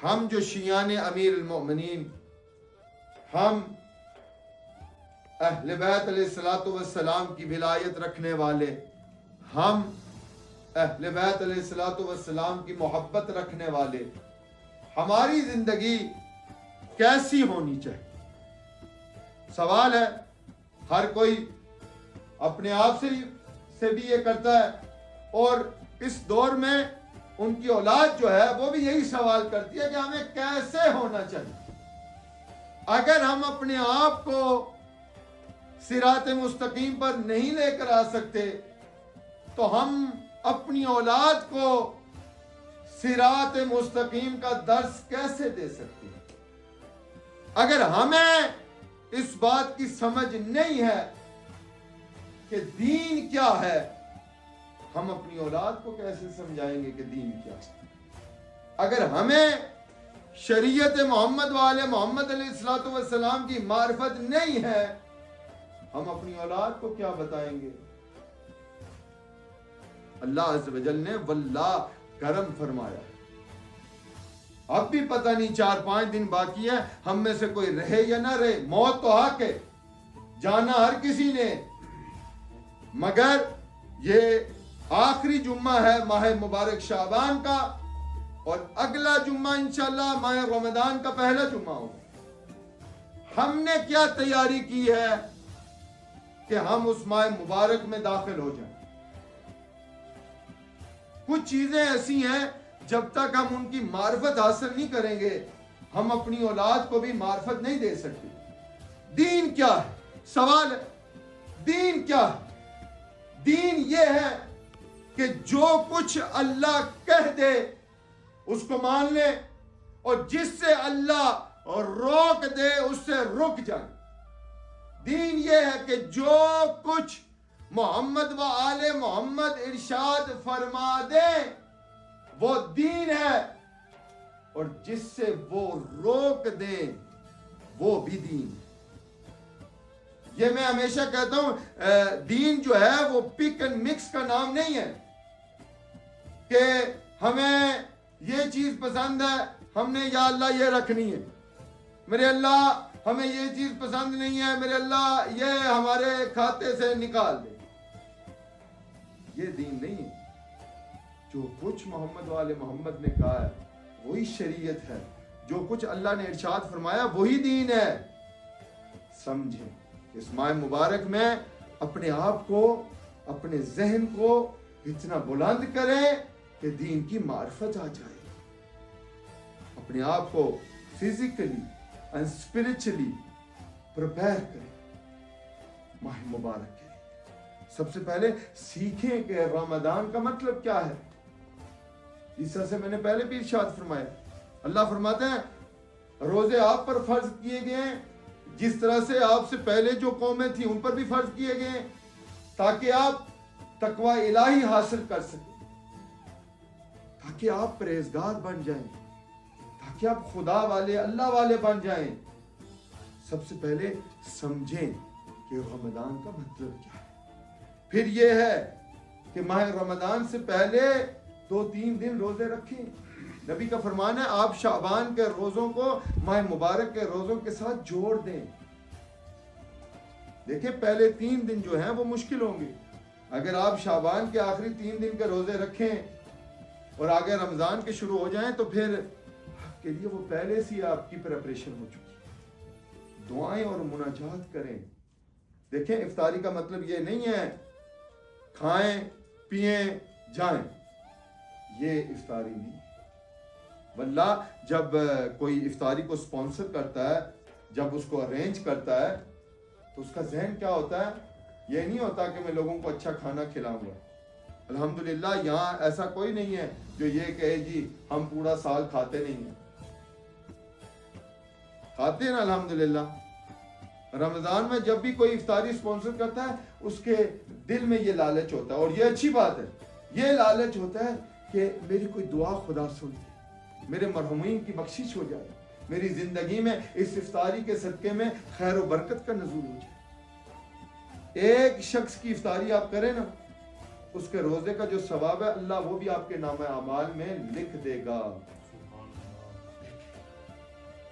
ہم جو شیعان امیر المؤمنین، ہم اہل بیت علیہ الصلوۃ والسلام کی ولایت رکھنے والے، ہم اہل بیت علیہ الصلوۃ والسلام کی محبت رکھنے والے، ہماری زندگی کیسی ہونی چاہیے؟ سوال ہے، ہر کوئی اپنے آپ سے بھی یہ کرتا ہے، اور اس دور میں ان کی اولاد جو ہے وہ بھی یہی سوال کرتی ہے کہ ہمیں کیسے ہونا چاہیے۔ اگر ہم اپنے آپ کو صراط مستقیم پر نہیں لے کر آ سکتے تو ہم اپنی اولاد کو صراط مستقیم کا درس کیسے دے سکتے ہیں؟ اگر ہمیں اس بات کی سمجھ نہیں ہے کہ دین کیا ہے، ہم اپنی اولاد کو کیسے سمجھائیں گے کہ دین کیا ہے؟ اگر ہمیں شریعت محمد والے محمد علیہ الصلوۃ والسلام کی معرفت نہیں ہے، ہم اپنی اولاد کو کیا بتائیں گے؟ اللہ عز و جل نے واللہ کرم فرمایا، اب بھی پتہ نہیں 4-5 دن باقی ہے، ہم میں سے کوئی رہے یا نہ رہے، موت تو حق ہے، جانا ہر کسی نے، مگر یہ آخری جمعہ ہے ماہ مبارک شعبان کا، اور اگلا جمعہ انشاءاللہ ماہ رمضان کا پہلا جمعہ ہوگا۔ ہم نے کیا تیاری کی ہے کہ ہم اس ماہ مبارک میں داخل ہو جائیں؟ کچھ چیزیں ایسی ہیں جب تک ہم ان کی معرفت حاصل نہیں کریں گے، ہم اپنی اولاد کو بھی معرفت نہیں دے سکتے۔ دین کیا ہے؟ سوال ہے، دین کیا ہے؟ دین یہ ہے کہ جو کچھ اللہ کہہ دے اس کو مان لے، اور جس سے اللہ روک دے اس سے رک جائے۔ دین یہ ہے کہ جو کچھ محمد و آل محمد ارشاد فرما دے وہ دین ہے، اور جس سے وہ روک دے وہ بھی دین ہے۔ یہ میں ہمیشہ کہتا ہوں، دین جو ہے وہ پک اینڈ مکس کا نام نہیں ہے کہ ہمیں یہ چیز پسند ہے، ہم نے یا اللہ یہ رکھنی ہے، میرے اللہ ہمیں یہ چیز پسند نہیں ہے، میرے اللہ یہ ہمارے کھاتے سے نکال دے۔ یہ دین نہیں ہے۔ جو کچھ محمد والے محمد نے کہا ہے وہی شریعت ہے، جو کچھ اللہ نے ارشاد فرمایا وہی دین ہے۔ سمجھیں، اس ماہ مبارک میں اپنے آپ کو، اپنے ذہن کو اتنا بلند کریں کہ دین کی معرفت آ جائے، اپنے آپ کو فزیکلی اینڈ اسپرچولی پریپیئر کریں ماہ مبارک کے لیے۔ سب سے پہلے سیکھیں کہ رمضان کا مطلب کیا ہے۔ اس طرح سے میں نے پہلے بھی ارشاد فرمایا، اللہ فرماتے ہیں روزے آپ پر فرض کیے گئے ہیں جس طرح سے آپ سے پہلے جو قومیں تھیں ان پر بھی فرض کیے گئے ہیں، تاکہ آپ تقوی الہی حاصل کر سکیں، تاکہ آپ پرہیزگار بن جائیں، تاکہ آپ خدا والے، اللہ والے بن جائیں۔ سب سے پہلے سمجھیں کہ رمضان کا مطلب کیا ہے۔ پھر یہ ہے کہ ماہ رمضان سے پہلے 2-3 دن روزے رکھیں۔ نبی کا فرمان ہے آپ شعبان کے روزوں کو ماہ مبارک کے روزوں کے ساتھ جوڑ دیں۔ دیکھیں پہلے 3 دن جو ہیں وہ مشکل ہوں گے، اگر آپ شعبان کے آخری 3 دن کے روزے رکھیں اور آگے رمضان کے شروع ہو جائیں تو پھر آپ کے لیے وہ پہلے سے آپ کی پریپریشن ہو چکی۔ دعائیں اور مناجات کریں۔ دیکھیں افطاری کا مطلب یہ نہیں ہے کھائیں پیئیں جائیں، یہ افطاری نہیں۔ واللہ جب کوئی افطاری کو سپانسر کرتا ہے، جب اس کو ارینج کرتا ہے تو اس کا ذہن کیا ہوتا ہے؟ یہ نہیں ہوتا کہ میں لوگوں کو اچھا کھانا کھلاؤں گا۔ الحمدللہ یہاں ایسا کوئی نہیں ہے جو یہ کہے جی ہم پورا سال کھاتے نہیں ہیں، کھاتے ہیں نا الحمدللہ۔ رمضان میں جب بھی کوئی افطاری سپانسر کرتا ہے اس کے دل میں یہ لالچ ہوتا ہے، اور یہ اچھی بات ہے، یہ لالچ ہوتا ہے کہ میری کوئی دعا خدا سن لے، میرے مرحومین کی بخشش ہو جائے، میری زندگی میں اس افطاری کے صدقے میں خیر و برکت کا نزول ہو جائے۔ ایک شخص کی افطاری آپ کریں نا، اس کے روزے کا جو ثواب ہے اللہ وہ بھی آپ کے نام اعمال میں لکھ دے گا.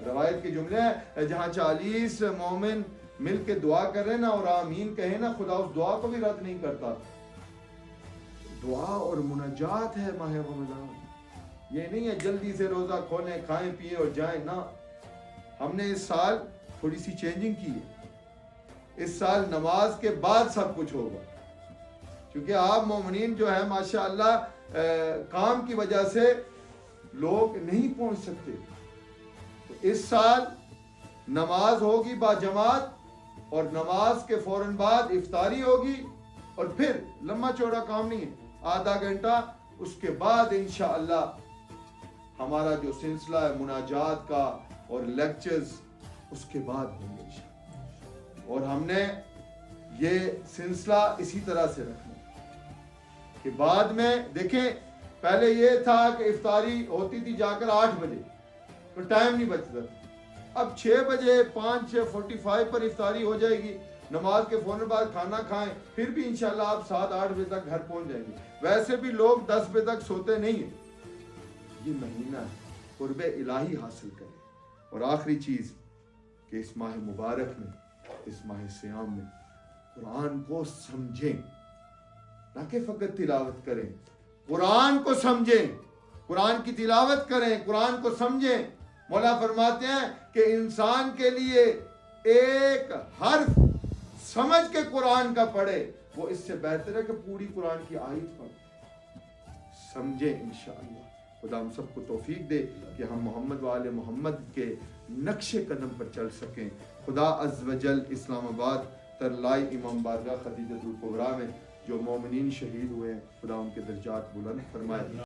روایت کے جملے ہیں جہاں 40 مومن مل کے دعا کر رہے نا اور آمین کہیں نا خدا اس دعا کو بھی رد نہیں کرتا. دعا اور مناجات ہے ماہ رمضان. یہ نہیں ہے جلدی سے روزہ کھولیں کھائیں پیئیں اور جائیں نا. ہم نے اس سال تھوڑی سی چینجنگ کی ہے. اس سال نماز کے بعد سب کچھ ہوگا کیونکہ آپ مومنین جو ہے ماشاءاللہ کام کی وجہ سے لوگ نہیں پہنچ سکتے. تو اس سال نماز ہوگی با جماعت اور نماز کے فوراً بعد افطاری ہوگی اور پھر لمبا چوڑا کام نہیں ہے آدھا گھنٹہ اس کے بعد انشاءاللہ ہمارا جو سلسلہ ہے مناجات کا اور لیکچرز اس کے بعد ہوں گے انشاءاللہ. اور ہم نے یہ سلسلہ اسی طرح سے رکھنا کہ بعد میں دیکھیں پہلے یہ تھا کہ افطاری ہوتی تھی جا کر 8 بجے تو ٹائم نہیں بچتا. اب 6 بجے 5:45 پر افطاری ہو جائے گی. نماز کے فوراً بعد کھانا کھائیں پھر بھی انشاءاللہ آپ 7-8 بجے تک گھر پہنچ جائیں گے. ویسے بھی لوگ 10 بجے تک سوتے نہیں ہیں. یہ مہینہ قرب الہی حاصل کریں. اور آخری چیز کہ اس ماہ مبارک میں اس ماہ سیام میں قرآن کو سمجھیں نہ کہ فقط تلاوت کریں. قرآن کو سمجھیں, قرآن کی تلاوت کریں, قرآن کو سمجھیں. مولا فرماتے ہیں کہ انسان کے لیے ایک حرف سمجھ کے قرآن کا پڑھے وہ اس سے بہتر ہے کہ پوری قرآن کی آیت پڑھے. سمجھیں انشاءاللہ. خدا ہم سب کو توفیق دے کہ ہم محمد و آل محمد کے نقش قدم پر چل سکیں. خدا عز و جل اسلام آباد ترلائی امام بارگاہ خدیجۃ الکبریٰ میں جو مومنین شہید ہوئے ہیں خدا ان کے درجات بلند فرمائے.